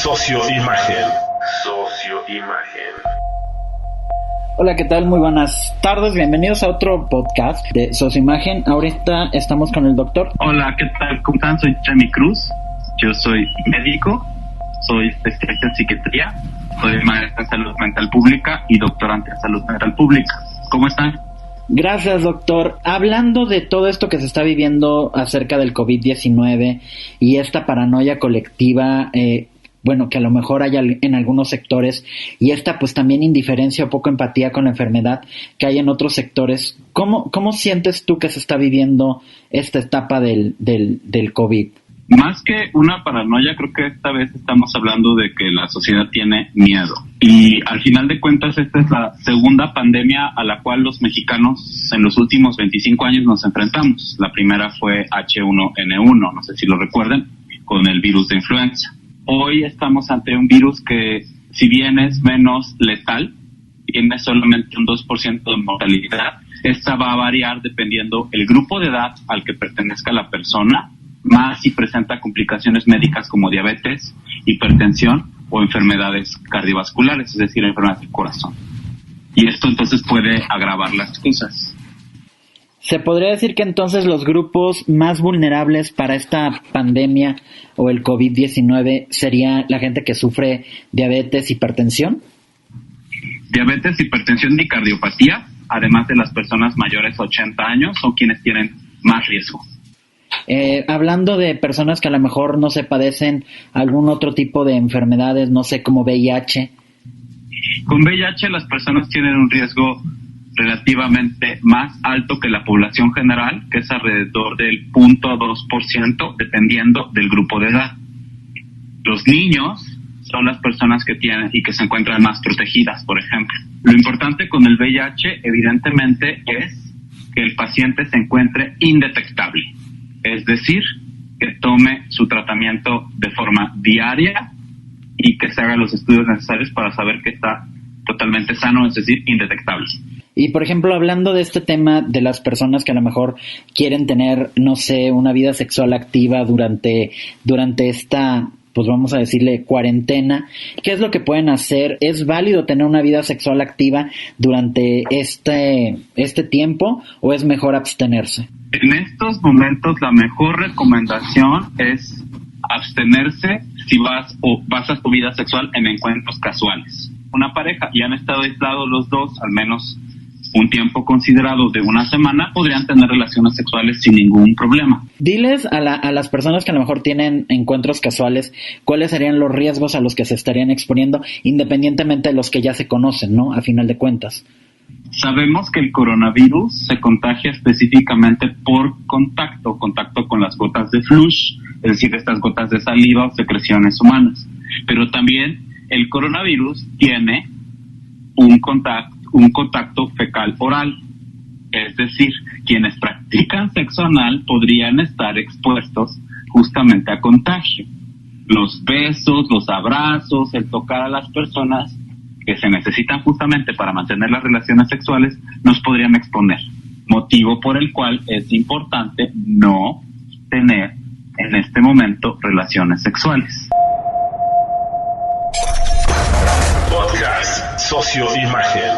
Socioimagen. Socioimagen. Hola, ¿qué tal? Muy buenas tardes, bienvenidos a otro podcast de Socioimagen. Ahorita estamos con el doctor. Hola, ¿qué tal? ¿Cómo están? Soy Jeremy Cruz, yo soy médico, soy especialista en psiquiatría, soy maestra en salud mental pública y doctorante en salud mental pública. ¿Cómo están? Gracias, doctor. Hablando de todo esto que se está viviendo acerca del COVID-19 y esta paranoia colectiva, que a lo mejor hay en algunos sectores, y esta pues también indiferencia o poco empatía con la enfermedad que hay en otros sectores, ¿cómo sientes tú que se está viviendo esta etapa del COVID? Más que una paranoia, creo que esta vez estamos hablando de que la sociedad tiene miedo. Y al final de cuentas, esta es la segunda pandemia a la cual los mexicanos en los últimos 25 años nos enfrentamos. La primera fue H1N1, no sé si lo recuerden, con el virus de influenza. Hoy estamos ante un virus que, si bien es menos letal, tiene solamente un 2% de mortalidad. Esta va a variar dependiendo el grupo de edad al que pertenezca la persona, más si presenta complicaciones médicas como diabetes, hipertensión o enfermedades cardiovasculares, es decir, enfermedades del corazón. Y esto entonces puede agravar las cosas. ¿Se podría decir que entonces los grupos más vulnerables para esta pandemia o el COVID-19 sería la gente que sufre diabetes, hipertensión? Diabetes, hipertensión y cardiopatía, además de las personas mayores a 80 años, son quienes tienen más riesgo. Hablando de personas que a lo mejor no se padecen algún otro tipo de enfermedades, no sé, como VIH. Con VIH las personas tienen un riesgo relativamente más alto que la población general, que es alrededor del 0.2%, dependiendo del grupo de edad. Los niños son las personas que tienen y que se encuentran más protegidas, por ejemplo. Lo importante con el VIH, evidentemente, es que el paciente se encuentre indetectable. Es decir, que tome su tratamiento de forma diaria y que se haga los estudios necesarios para saber que está totalmente sano, es decir, indetectable. Y, por ejemplo, hablando de este tema de las personas que a lo mejor quieren tener, no sé, una vida sexual activa durante esta, pues vamos a decirle, cuarentena, ¿qué es lo que pueden hacer? ¿Es válido tener una vida sexual activa durante este tiempo o es mejor abstenerse? En estos momentos la mejor recomendación es abstenerse si basas tu vida sexual en encuentros casuales. Una pareja y han estado aislados los dos al menos un tiempo considerado de una semana, podrían tener relaciones sexuales sin ningún problema. Diles a las personas que a lo mejor tienen encuentros casuales, ¿cuáles serían los riesgos a los que se estarían exponiendo, independientemente de los que ya se conocen, ¿no? A final de cuentas. Sabemos que el coronavirus se contagia específicamente por contacto con las gotas de flush, es decir, estas gotas de saliva o secreciones humanas. Pero también el coronavirus tiene un contacto fecal oral, es decir, quienes practican sexo anal podrían estar expuestos justamente a contagio. Los besos, los abrazos, el tocar a las personas que se necesitan justamente para mantener las relaciones sexuales nos podrían exponer, motivo por el cual es importante no tener en este momento relaciones sexuales. Podcast Socioimagen.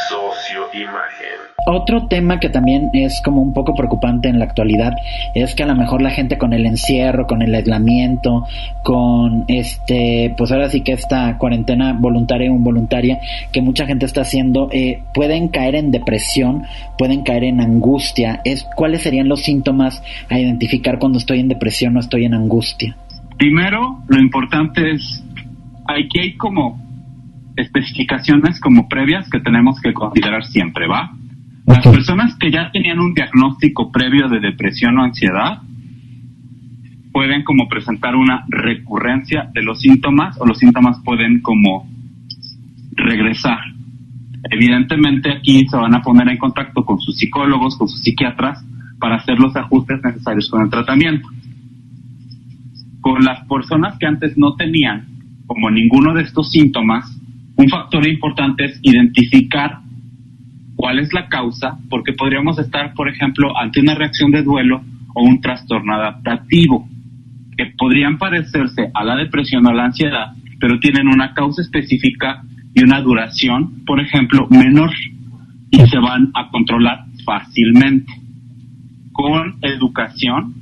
Socioimagen. Otro tema que también es como un poco preocupante en la actualidad es que a lo mejor la gente con el encierro, con el aislamiento, con pues ahora sí que esta cuarentena voluntaria o involuntaria que mucha gente está haciendo, pueden caer en depresión, pueden caer en angustia. ¿Cuáles serían los síntomas a identificar cuando estoy en depresión o estoy en angustia? Primero, lo importante es, aquí hay como especificaciones como previas que tenemos que considerar siempre, ¿va? Las personas que ya tenían un diagnóstico previo de depresión o ansiedad pueden como presentar una recurrencia de los síntomas o los síntomas pueden como regresar. Evidentemente aquí se van a poner en contacto con sus psicólogos, con sus psiquiatras para hacer los ajustes necesarios con el tratamiento. Con las personas que antes no tenían como ninguno de estos síntomas, un factor importante es identificar cuál es la causa, porque podríamos estar, por ejemplo, ante una reacción de duelo o un trastorno adaptativo, que podrían parecerse a la depresión o a la ansiedad, pero tienen una causa específica y una duración, por ejemplo, menor, y se van a controlar fácilmente. Con educación,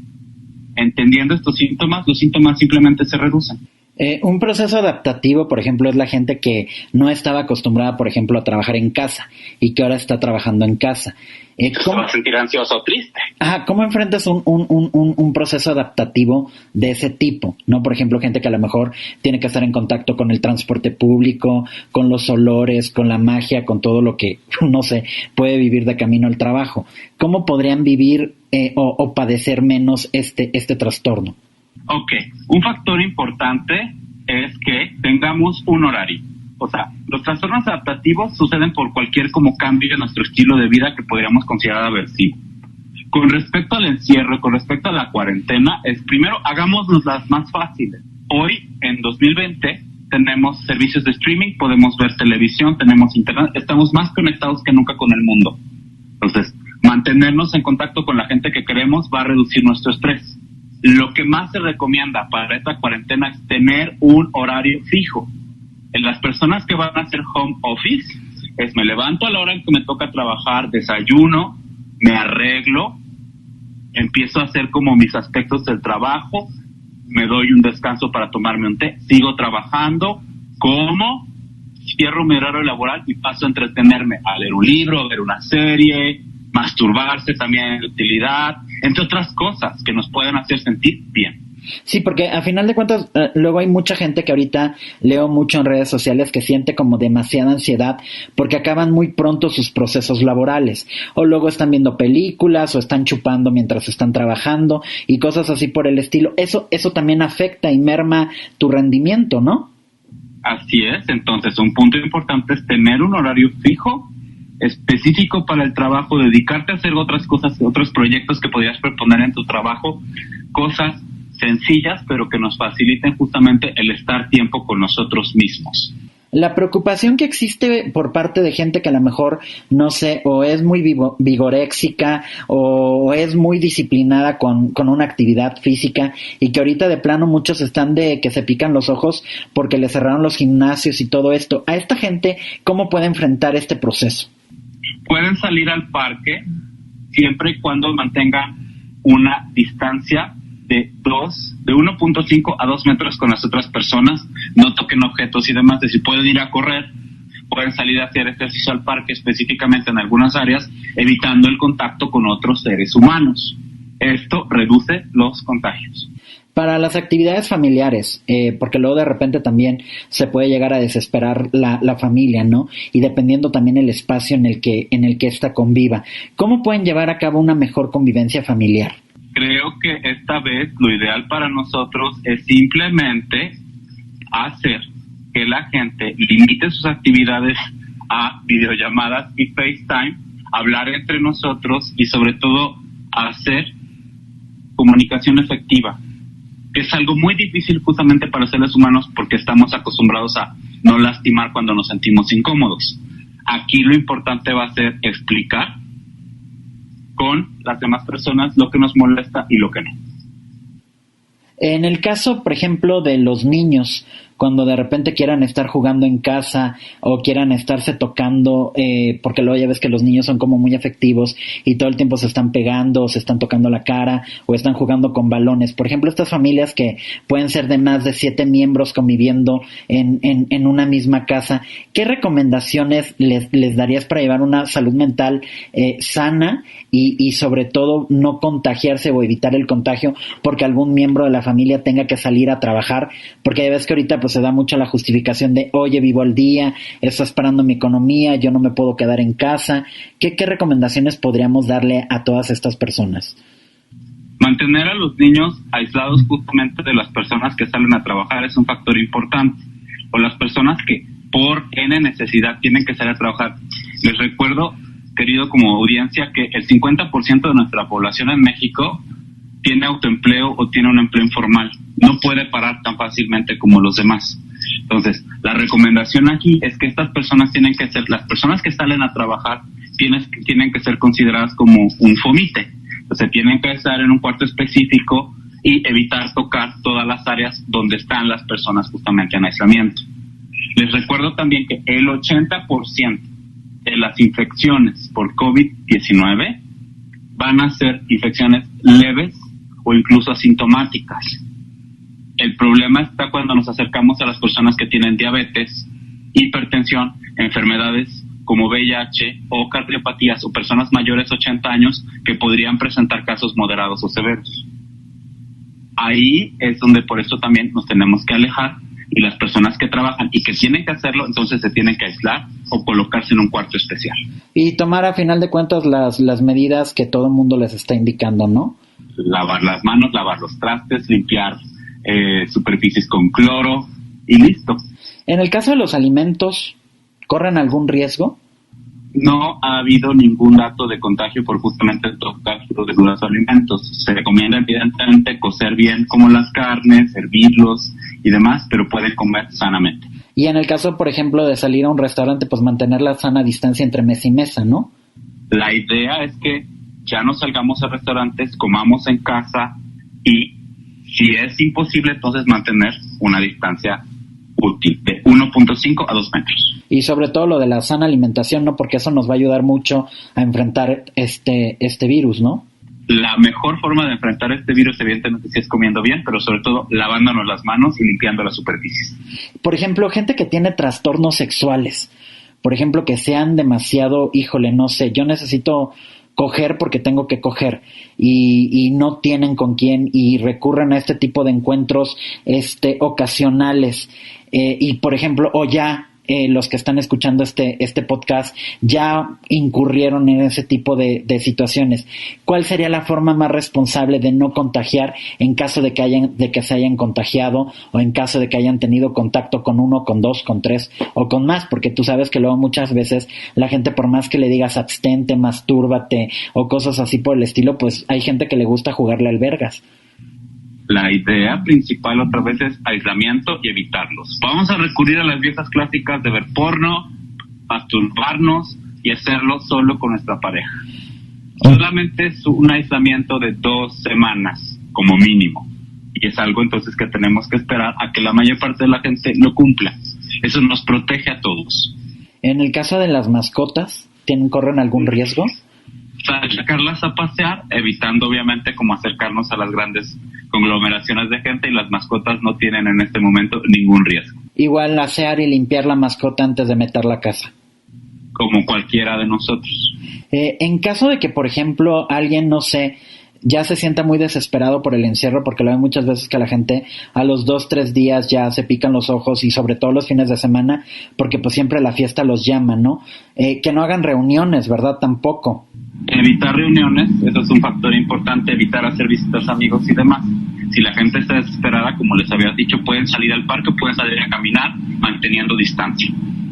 entendiendo estos síntomas, los síntomas simplemente se reducen. Un proceso adaptativo, por ejemplo, es la gente que no estaba acostumbrada, por ejemplo, a trabajar en casa y que ahora está trabajando en casa. Se va a sentir ansioso o triste. ¿Cómo enfrentas un proceso adaptativo de ese tipo? ¿No? Por ejemplo, gente que a lo mejor tiene que estar en contacto con el transporte público, con los olores, con la magia, con todo lo que, no sé, puede vivir de camino al trabajo. ¿Cómo podrían vivir o padecer menos este trastorno? Ok, un factor importante es que tengamos un horario. O sea, los trastornos adaptativos suceden por cualquier como cambio en nuestro estilo de vida que podríamos considerar aversivo. Con respecto al encierro, con respecto a la cuarentena, primero hagámosnos las más fáciles. Hoy, en 2020, tenemos servicios de streaming, podemos ver televisión, tenemos internet, estamos más conectados que nunca con el mundo. Entonces, mantenernos en contacto con la gente que queremos va a reducir nuestro estrés. Lo que más se recomienda para esta cuarentena es tener un horario fijo. En las personas que van a hacer home office, me levanto a la hora en que me toca trabajar, desayuno, me arreglo, empiezo a hacer como mis aspectos del trabajo, me doy un descanso para tomarme un té, sigo trabajando, como, cierro mi horario laboral y paso a entretenerme, a leer un libro, a ver una serie, masturbarse también de utilidad, entre otras cosas que nos pueden hacer sentir bien. Sí, porque a final de cuentas luego hay mucha gente que ahorita leo mucho en redes sociales que siente como demasiada ansiedad porque acaban muy pronto sus procesos laborales, o luego están viendo películas o están chupando mientras están trabajando y cosas así por el estilo. Eso también afecta y merma tu rendimiento, ¿no? Así es. Entonces un punto importante es tener un horario fijo específico para el trabajo, dedicarte a hacer otras cosas, otros proyectos que podrías proponer en tu trabajo, cosas sencillas pero que nos faciliten justamente el estar tiempo con nosotros mismos. La preocupación que existe por parte de gente que a lo mejor, no sé, o es muy vigoréxica o es muy disciplinada con una actividad física y que ahorita de plano muchos están de que se pican los ojos porque le cerraron los gimnasios y todo esto. A esta gente, ¿cómo puede enfrentar este proceso? Pueden salir al parque siempre y cuando mantengan una distancia de 1.5 a 2 metros con las otras personas, no toquen objetos y demás. Si pueden ir a correr, pueden salir a hacer ejercicio al parque, específicamente en algunas áreas, evitando el contacto con otros seres humanos. Esto reduce los contagios. Para las actividades familiares, porque luego de repente también se puede llegar a desesperar la familia, ¿no? Y dependiendo también el espacio en el que ésta conviva. ¿Cómo pueden llevar a cabo una mejor convivencia familiar? Creo que esta vez lo ideal para nosotros es simplemente hacer que la gente limite sus actividades a videollamadas y FaceTime, hablar entre nosotros y sobre todo hacer comunicación efectiva. Es algo muy difícil justamente para los seres humanos porque estamos acostumbrados a no lastimar cuando nos sentimos incómodos. Aquí lo importante va a ser explicar con las demás personas lo que nos molesta y lo que no. En el caso, por ejemplo, de los niños, cuando de repente quieran estar jugando en casa o quieran estarse tocando, porque luego ya ves que los niños son como muy afectivos y todo el tiempo se están pegando, o se están tocando la cara o están jugando con balones. Por ejemplo, estas familias que pueden ser de más de 7 miembros conviviendo en una misma casa, ¿qué recomendaciones les darías para llevar una salud mental sana y sobre todo no contagiarse o evitar el contagio porque algún miembro de la familia tenga que salir a trabajar? Porque ya ves que ahorita pues se da mucho la justificación de, oye, vivo al día, estás parando mi economía, yo no me puedo quedar en casa. ¿Qué recomendaciones podríamos darle a todas estas personas? Mantener a los niños aislados justamente de las personas que salen a trabajar es un factor importante, o las personas que por N necesidad tienen que salir a trabajar. Les recuerdo, querido como audiencia, que el 50% de nuestra población en México tiene autoempleo o tiene un empleo informal. No puede parar tan fácilmente como los demás. Entonces, la recomendación aquí es que estas personas tienen que ser, las personas que salen a trabajar tienen que ser consideradas como un fomite. Entonces, tienen que estar en un cuarto específico y evitar tocar todas las áreas donde están las personas justamente en aislamiento. Les recuerdo también que el 80% de las infecciones por COVID-19 van a ser infecciones leves o incluso asintomáticas. El problema está cuando nos acercamos a las personas que tienen diabetes, hipertensión, enfermedades como VIH o cardiopatías o personas mayores de 80 años que podrían presentar casos moderados o severos. Ahí es donde por eso también nos tenemos que alejar, y las personas que trabajan y que tienen que hacerlo, entonces se tienen que aislar o colocarse en un cuarto especial. Y tomar a final de cuentas las medidas que todo el mundo les está indicando, ¿no? Lavar las manos, lavar los trastes, limpiar superficies con cloro y listo. En el caso de los alimentos, ¿corren algún riesgo? No ha habido ningún dato de contagio por justamente el contagio de los alimentos. Se recomienda evidentemente cocer bien como las carnes, hervirlos y demás, pero pueden comer sanamente. Y en el caso, por ejemplo, de salir a un restaurante, pues mantener la sana distancia entre mesa y mesa, ¿no? La idea es que ya no salgamos a restaurantes, comamos en casa y si es imposible, entonces mantener una distancia útil de 1.5 a 2 metros. Y sobre todo lo de la sana alimentación, ¿no? Porque eso nos va a ayudar mucho a enfrentar este virus, ¿no? La mejor forma de enfrentar este virus, evidentemente, sí es comiendo bien, pero sobre todo lavándonos las manos y limpiando las superficies. Por ejemplo, gente que tiene trastornos sexuales, por ejemplo, que sean demasiado, híjole, no sé, yo necesito coger porque tengo que coger y no tienen con quién y recurren a este tipo de encuentros ocasionales y por ejemplo, o ya los que están escuchando este podcast ya incurrieron en ese tipo de situaciones. ¿Cuál sería la forma más responsable de no contagiar en caso de que se hayan contagiado o en caso de que hayan tenido contacto con uno, con dos, con tres o con más? Porque tú sabes que luego muchas veces la gente, por más que le digas abstente, mastúrbate o cosas así por el estilo, pues hay gente que le gusta jugarle al vergas. La idea principal otra vez es aislamiento y evitarlos. Vamos a recurrir a las viejas clásicas de ver porno, masturbarnos y hacerlo solo con nuestra pareja. Solamente es un aislamiento de 2 semanas como mínimo. Y es algo entonces que tenemos que esperar a que la mayor parte de la gente lo cumpla. Eso nos protege a todos. En el caso de las mascotas, ¿corren algún riesgo? Sacarlas a pasear, evitando obviamente como acercarnos a las grandes conglomeraciones de gente, y las mascotas no tienen en este momento ningún riesgo. Igual asear y limpiar la mascota antes de meterla a casa. Como cualquiera de nosotros. En caso de que, por ejemplo, alguien, no sé, ya se sienta muy desesperado por el encierro, porque lo veo muchas veces que la gente a los 2-3 días ya se pican los ojos, y sobre todo los fines de semana, porque pues siempre la fiesta los llama, ¿no? Que no hagan reuniones, ¿verdad? Tampoco. Evitar reuniones, eso es un factor importante, evitar hacer visitas a amigos y demás. Si la gente está desesperada, como les había dicho, pueden salir al parque, pueden salir a caminar manteniendo distancia.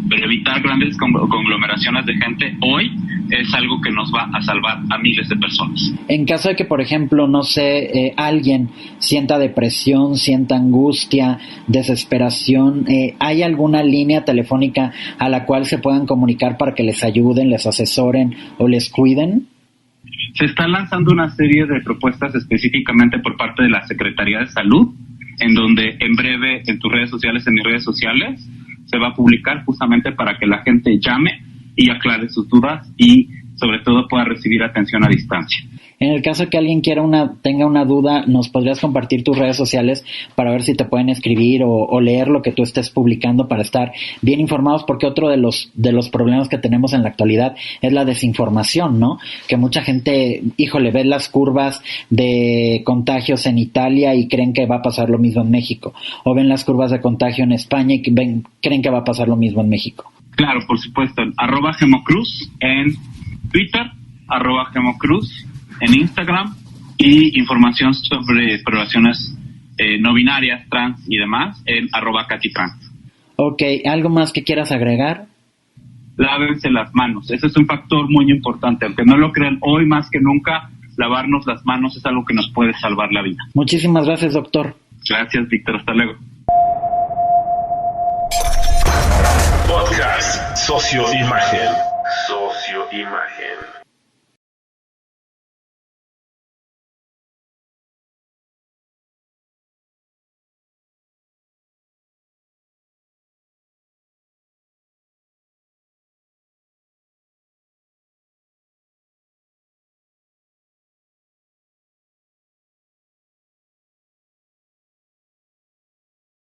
Pero evitar grandes conglomeraciones de gente hoy es algo que nos va a salvar a miles de personas. En caso de que, por ejemplo, no sé, alguien sienta depresión, sienta angustia, desesperación, ¿hay alguna línea telefónica a la cual se puedan comunicar para que les ayuden, les asesoren o les cuiden? Se está lanzando una serie de propuestas específicamente por parte de la Secretaría de Salud, en donde en breve en tus redes sociales, en mis redes sociales, se va a publicar justamente para que la gente llame y aclare sus dudas y sobre todo pueda recibir atención a distancia. En el caso de que alguien tenga una duda, ¿nos podrías compartir tus redes sociales para ver si te pueden escribir o leer lo que tú estés publicando para estar bien informados? Porque otro de los problemas que tenemos en la actualidad es la desinformación, ¿no? Que mucha gente, híjole, ve las curvas de contagios en Italia y creen que va a pasar lo mismo en México, o ven las curvas de contagio en España y creen que va a pasar lo mismo en México. Claro, por supuesto. @Gemocruz en Twitter, @Gemocruz en Instagram, y información sobre poblaciones no binarias, trans y demás en @Catitrans. Ok, ¿algo más que quieras agregar? Lávense las manos, ese es un factor muy importante, aunque no lo crean, hoy más que nunca lavarnos las manos es algo que nos puede salvar la vida. Muchísimas gracias, doctor. Gracias, Víctor, hasta luego. Podcast Socioimagen. Socioimagen.